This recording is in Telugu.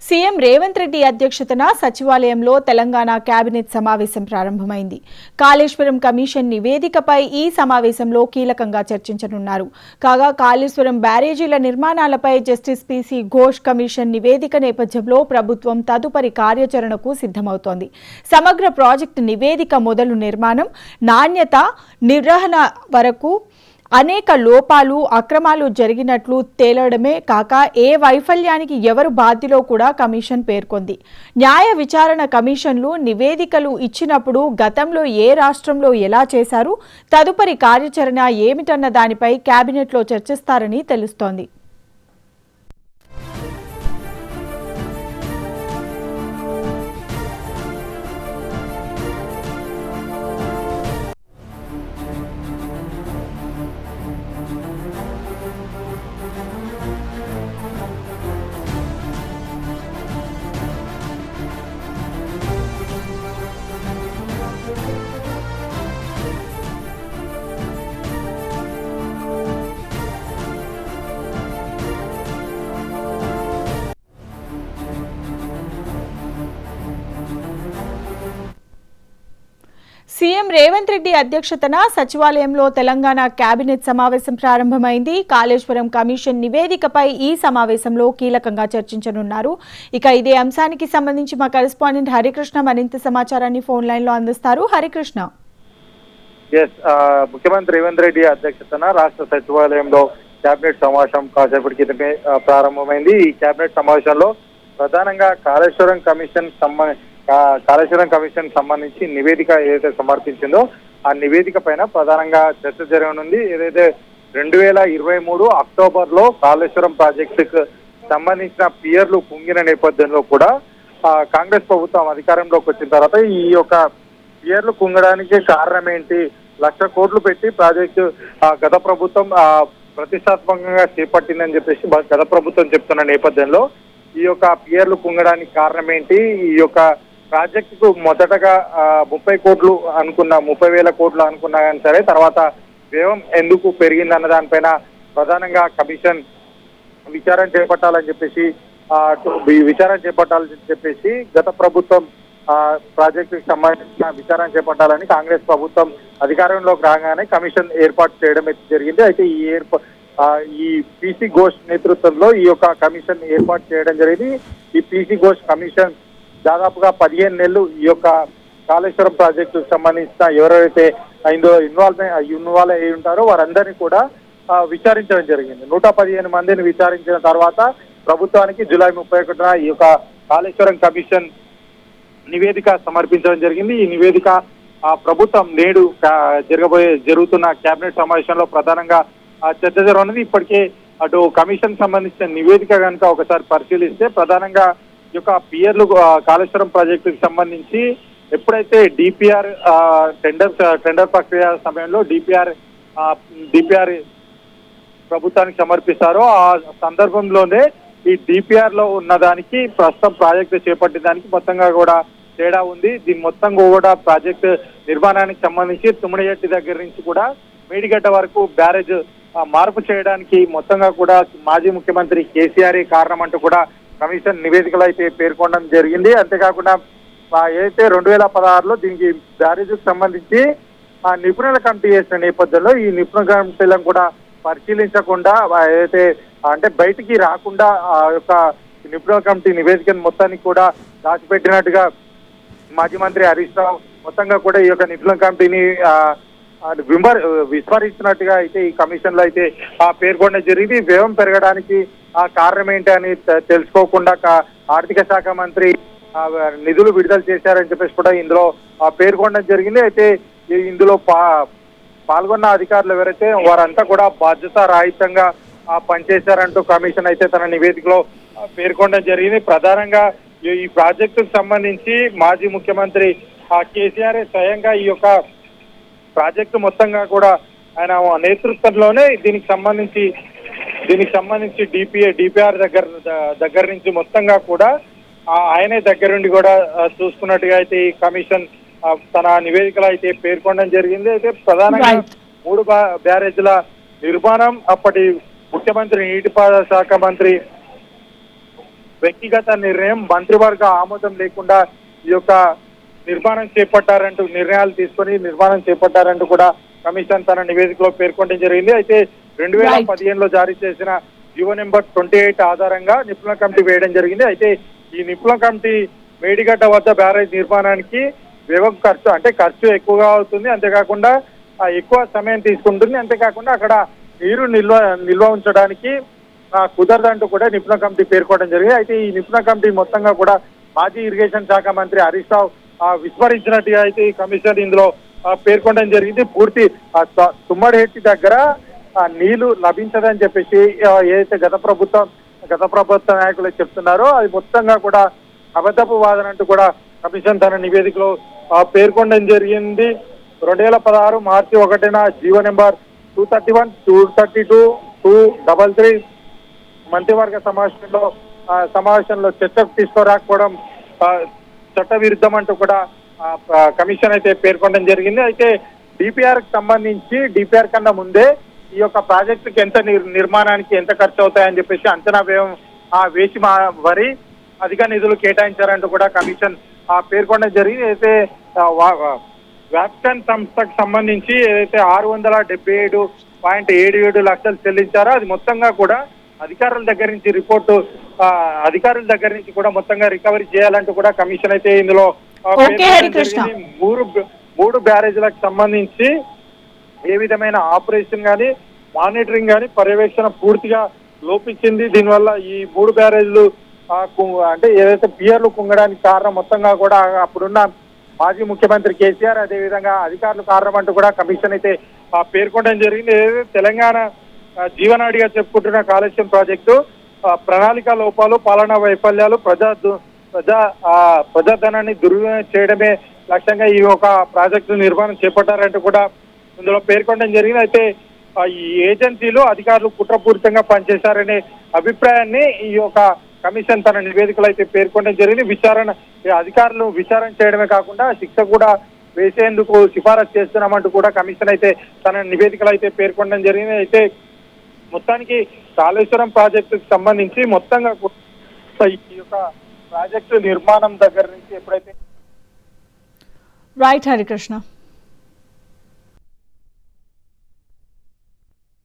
సీఎం రేవంత్ రెడ్డి అధ్యక్షతన సచివాలయంలో తెలంగాణ కేబినెట్ సమావేశం ప్రారంభమైంది. కాళేశ్వరం కమిషన్ నివేదికపై ఈ సమావేశంలో కీలకంగా చర్చించనున్నారు. కాగా కాళేశ్వరం బ్యారేజీల నిర్మాణాలపై జస్టిస్ పీసీ ఘోష్ కమిషన్ నివేదిక నేపథ్యంలో ప్రభుత్వం తదుపరి కార్యాచరణకు సిద్ధమవుతోంది. సమగ్ర ప్రాజెక్టు నివేదిక మొదలు నిర్మాణం, నాణ్యత, నిర్వహణ వరకు అనేక లోపాలు, అక్రమాలు జరిగినట్లు తేలడమే కాక ఏ వైఫల్యానికి ఎవరు బాధ్యులో కూడా కమిషన్ పేర్కొంది. న్యాయ విచారణ కమిషన్లు నివేదికలు ఇచ్చినప్పుడు గతంలో ఏ రాష్ట్రంలో ఎలా చేశారు, తదుపరి కార్యాచరణ ఏమిటన్న దానిపై కేబినెట్లో చర్చిస్తారని తెలుస్తోంది. సీఎం రేవంత్ రెడ్డి అధ్యక్షతన సచివాలయంలో తెలంగాణ కేబినెట్ సమావేశం ప్రారంభమైంది. కాళేశ్వరం కమిషన్ నివేదికపై ఈ సమావేశంలో కీలకంగా చర్చించనున్నారు. ఇక ఇదే అంశానికి సంబంధించి మా కరెస్పాండెంట్ హరికృష్ణ మరింత సమాచారాన్ని ఫోన్ లైన్ లో అందిస్తారు. హరికృష్ణ. ముఖ్యమంత్రి రేవంత్ రెడ్డి అధ్యక్షతన రాష్ట్ర సచివాలయంలో కేబినెట్ సమావేశం కాసేపటి క్రితమే ప్రారంభమైంది. ఈ కేబినెట్ సమావేశంలో ప్రధానంగా కాళేశ్వరం కమిషన్ సంబంధించి నివేదిక ఏదైతే సమర్పించిందో ఆ నివేదిక పైన ప్రధానంగా చర్చ జరగనుంది. ఏదైతే 2023 అక్టోబర్లో కాళేశ్వరం ప్రాజెక్టుకు సంబంధించిన పియర్లు కుంగిన నేపథ్యంలో కూడా కాంగ్రెస్ ప్రభుత్వం అధికారంలోకి వచ్చిన తర్వాత ఈ యొక్క పియర్లు కుంగడానికి కారణం ఏంటి, 1,00,000 కోట్లు పెట్టి ప్రాజెక్టు గత ప్రభుత్వం ప్రతిష్టాత్మకంగా చేపట్టిందని చెప్పేసి గత ప్రభుత్వం చెప్తున్న నేపథ్యంలో ఈ యొక్క పియర్లు కుంగడానికి కారణం ఏంటి, ఈ యొక్క ప్రాజెక్టుకు మొదటగా 30 కోట్లు అనుకున్న 30,000 కోట్లు అనుకున్నా కానీ సరే తర్వాత వ్యయం ఎందుకు పెరిగిందన్న దానిపైన ప్రధానంగా కమిషన్ విచారణ చేపట్టాలని చెప్పేసి గత ప్రభుత్వం ప్రాజెక్టుకి సంబంధించిన విచారణ చేపట్టాలని కాంగ్రెస్ ప్రభుత్వం అధికారంలోకి రాగానే కమిషన్ ఏర్పాటు చేయడం జరిగింది. అయితే ఈ పీసీ ఘోష్ నేతృత్వంలో ఈ యొక్క కమిషన్ ఏర్పాటు చేయడం జరిగింది. ఈ పీసీ ఘోష్ కమిషన్ దాదాపుగా 15 నెలలు ఈ యొక్క కాళేశ్వరం ప్రాజెక్టుకు సంబంధించిన ఎవరైతే ఇందులో ఇన్వాల్వ్ అయి ఉంటారో వారందరినీ కూడా విచారించడం జరిగింది. 115 మందిని విచారించిన తర్వాత ప్రభుత్వానికి జూలై 31న ఈ యొక్క కాళేశ్వరం కమిషన్ నివేదిక సమర్పించడం జరిగింది. ఈ నివేదిక ప్రభుత్వం నేడు జరుగుతున్న కేబినెట్ సమావేశంలో ప్రధానంగా చర్చ జరగనుంది. ఇప్పటికే అటు కమిషన్ సంబంధించిన నివేదిక కనుక ఒకసారి పరిశీలిస్తే ప్రధానంగా ఈ యొక్క పియర్లు కాళేశ్వరం ప్రాజెక్టుకి సంబంధించి ఎప్పుడైతే డిపిఆర్ టెండర్ ప్రక్రియ సమయంలో డిపిఆర్ ప్రభుత్వానికి సమర్పిస్తారో ఆ సందర్భంలోనే ఈ డిపిఆర్ లో ఉన్నదానికి ప్రస్తుతం ప్రాజెక్టు చేపట్టిన దానికి మొత్తంగా కూడా తేడా ఉంది. దీని మొత్తం కూడా ప్రాజెక్టు నిర్మాణానికి సంబంధించి తుమ్మడిగట్టి దగ్గర నుంచి కూడా మేడిగడ్డ వరకు బ్యారేజ్ మార్పు చేయడానికి మొత్తంగా కూడా మాజీ ముఖ్యమంత్రి కేసీఆర్ కారణం అంటూ కూడా కమిషన్ నివేదికలు అయితే పేర్కొనడం జరిగింది. అంతేకాకుండా ఏదైతే 2016లో దీనికి బ్యారేజ్కి సంబంధించి నిపుణుల కమిటీ చేసిన నేపథ్యంలో ఈ నిపుణుల కమిటీలను కూడా పరిశీలించకుండా ఏదైతే అంటే బయటికి రాకుండా ఆ యొక్క నిపుణుల కమిటీ నివేదికను మొత్తానికి కూడా దాచిపెట్టినట్టుగా మాజీ మంత్రి హరీష్ రావు మొత్తంగా కూడా ఈ యొక్క నిపుణుల కమిటీని విస్మరించినట్టుగా అయితే ఈ కమిషన్ లో అయితే పేర్కొనడం జరిగింది. వ్యయం పెరగడానికి కారణం ఏంటి అని తెలుసుకోకుండా ఆర్థిక శాఖ మంత్రి నిధులు విడుదల చేశారని చెప్పేసి కూడా ఇందులో పేర్కొనడం జరిగింది. అయితే ఇందులో పాల్గొన్న అధికారులు ఎవరైతే వారంతా కూడా బాధ్యత రాహిత్యంగా పనిచేశారంటూ కమిషన్ అయితే తన నివేదికలో పేర్కొనడం జరిగింది. ప్రధానంగా ఈ ప్రాజెక్టుకు సంబంధించి మాజీ ముఖ్యమంత్రి కేసీఆర్ స్వయంగా ఈ యొక్క ప్రాజెక్టు మొత్తంగా కూడా ఆయన నేతృత్వంలోనే దీనికి సంబంధించి డిపిఆర్ దగ్గర నుంచి మొత్తంగా కూడా ఆయనే దగ్గరుండి కూడా చూసుకున్నట్టుగా అయితే ఈ కమిషన్ తన నివేదికలో అయితే పేర్కొనడం జరిగింది. అయితే ప్రధానంగా 3 బ్యారేజ్ల నిర్మాణం అప్పటి ముఖ్యమంత్రి నీటిపారుదల శాఖ మంత్రి వ్యక్తిగత నిర్ణయం, మంత్రివర్గ ఆమోదం లేకుండా ఈ యొక్క నిర్మాణం చేపట్టారంటూ నిర్ణయాలు తీసుకొని నిర్మాణం చేపట్టారంటూ కూడా కమిషన్ తన నివేదికలో పేర్కొనడం జరిగింది. అయితే 2015లో జారీ చేసిన జీవో నెంబర్ 28 ఆధారంగా నిపుణుల కమిటీ వేయడం జరిగింది. అయితే ఈ నిపుణుల కమిటీ మేడిగడ్డ వద్ద బ్యారేజ్ నిర్మాణానికి వ్యయం ఖర్చు అంటే ఖర్చు ఎక్కువగా అవుతుంది, అంతేకాకుండా ఎక్కువ సమయం తీసుకుంటుంది, అంతేకాకుండా అక్కడ నీరు నిల్వ ఉంచడానికి కుదరదంటూ కూడా నిపుణుల కమిటీ పేర్కొనడం జరిగింది. అయితే ఈ నిపుణుల కమిటీ మొత్తంగా కూడా మాజీ ఇరిగేషన్ శాఖ మంత్రి హరీష్ రావు విస్మరించినట్టుగా అయితే ఈ కమిషన్ ఇందులో పేర్కొనడం జరిగింది. పూర్తి తుమ్మడిహెట్టి దగ్గర నీళ్లు లభించదని చెప్పేసి ఏదైతే గత ప్రభుత్వ నాయకులు చెప్తున్నారో అది మొత్తంగా కూడా అబద్ధపు వాదన అంటూ కూడా కమిషన్ తన నివేదికలో పేర్కొనడం జరిగింది. 2016 మార్చి 1న జీవో నెంబర్ 231, 232, 233 మంత్రివర్గ సమావేశంలో చర్చకు తీసుకురాకపోవడం చట్ట విరుద్ధం అంటూ కూడా కమిషన్ అయితే పేర్కొనడం జరిగింది. అయితే డిపిఆర్ కి సంబంధించి డిపిఆర్ కన్నా ముందే ఈ యొక్క ప్రాజెక్టుకి ఎంత నిర్మాణానికి ఎంత ఖర్చు అవుతాయని చెప్పేసి అంచనా వ్యయం వేసి వరి అధిక నిధులు కేటాయించారంటూ కూడా కమిషన్ పేర్కొనడం జరిగింది. అయితే వ్యాప్టన్ సంస్థకు సంబంధించి ఏదైతే 677.77 లక్షలు చెల్లించారో అది మొత్తంగా కూడా అధికారుల దగ్గర నుంచి కూడా మొత్తంగా రికవరీ చేయాలంటూ కూడా కమిషన్ అయితే ఇందులో మూడు బ్యారేజ్లకు సంబంధించి ఏ విధమైన ఆపరేషన్ గానీ మానిటరింగ్ గానీ పర్యవేక్షణ పూర్తిగా లోపించింది. దీనివల్ల ఈ 3 బ్యారేజ్లు అంటే ఏదైతే పియర్లు కుంగడానికి కారణం మొత్తంగా కూడా అప్పుడున్న మాజీ ముఖ్యమంత్రి కేసీఆర్, అదేవిధంగా అధికారులు కారణం అంటూ కూడా కమిషన్ అయితే పేర్కొనడం జరిగింది. ఏదైతే తెలంగాణ జీవనాడిగా చెప్పుకుంటున్న కాళేశ్వరం ప్రాజెక్టు ప్రణాళిక లోపాలు, పాలనా వైఫల్యాలు, ప్రజాధనాన్ని దుర్వినియోగం చేయడమే లక్ష్యంగా ఈ యొక్క ప్రాజెక్టు నిర్మాణం చేపట్టారంటూ కూడా ఇందులో పేర్కొనడం జరిగింది. అయితే ఈ ఏజెన్సీలు అధికారులు కుట్రపూరితంగా పనిచేశారనే అభిప్రాయాన్ని ఈ యొక్క కమిషన్ తన నివేదికలు అయితే పేర్కొనడం జరిగింది. అధికారులు విచారణ చేయడమే కాకుండా శిక్ష కూడా వేసేందుకు సిఫారసు చేస్తున్నామంటూ కూడా కమిషన్ అయితే తన నివేదికలు అయితే పేర్కొనడం జరిగింది. అయితే మొత్తానికి కాళేశ్వరం ప్రాజెక్టుకు సంబంధించి మొత్తంగా ఈ యొక్క ప్రాజెక్టు నిర్మాణం దగ్గర నుంచి ఎప్పుడైతే రైట్ హరికృష్ణ.